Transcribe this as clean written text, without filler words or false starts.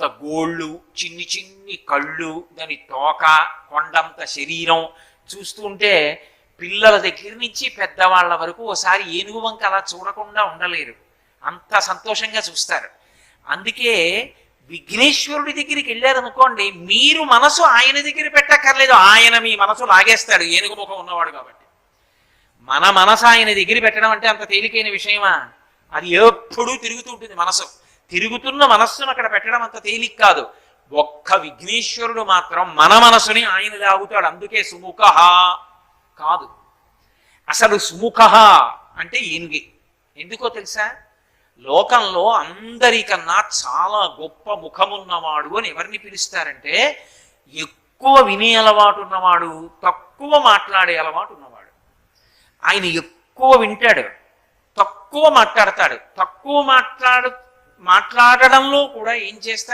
ఇంత గోళ్ళు, చిన్ని చిన్ని కళ్ళు, దాని తోక, కొండంత శరీరం చూస్తుంటే పిల్లల దగ్గర నుంచి పెద్దవాళ్ళ వరకు ఓసారి ఏనుగు వంక అలా చూడకుండా ఉండలేరు, అంత సంతోషంగా చూస్తారు. అందుకే విఘ్నేశ్వరుడి దగ్గరికి వెళ్ళారనుకోండి, మీరు మనసు ఆయన దగ్గర పెట్టక్కర్లేదు, ఆయన మీ మనసు లాగేస్తాడు, ఏనుగు ముఖం ఉన్నవాడు కాబట్టి. మన మనసు ఆయన దగ్గర పెట్టడం అంటే అంత తేలికైన విషయమా? అది ఎప్పుడూ తిరుగుతూ ఉంటుంది మనసు. తిరుగుతున్న మనస్సును అక్కడ పెట్టడం అంత తేలిక కాదు. ఒక్క విఘ్నేశ్వరుడు మాత్రం మన మనసుని ఆయన లాగుతాడు. అందుకే సుముఖ కాదు, అసలు సుముఖ అంటే ఏనుగే. ఎందుకో తెలుసా? లోకంలో అందరికన్నా చాలా గొప్ప ముఖమున్నవాడు అని ఎవరిని పిలుస్తారంటే, ఎక్కువ వినే అలవాటు ఉన్నవాడు, తక్కువ మాట్లాడే అలవాటు ఉన్నవాడు. ఆయన ఎక్కువ వింటాడు, తక్కువ మాట్లాడతాడు. తక్కువ మాట్లాడడంలో కూడా ఏం చేస్తాడు?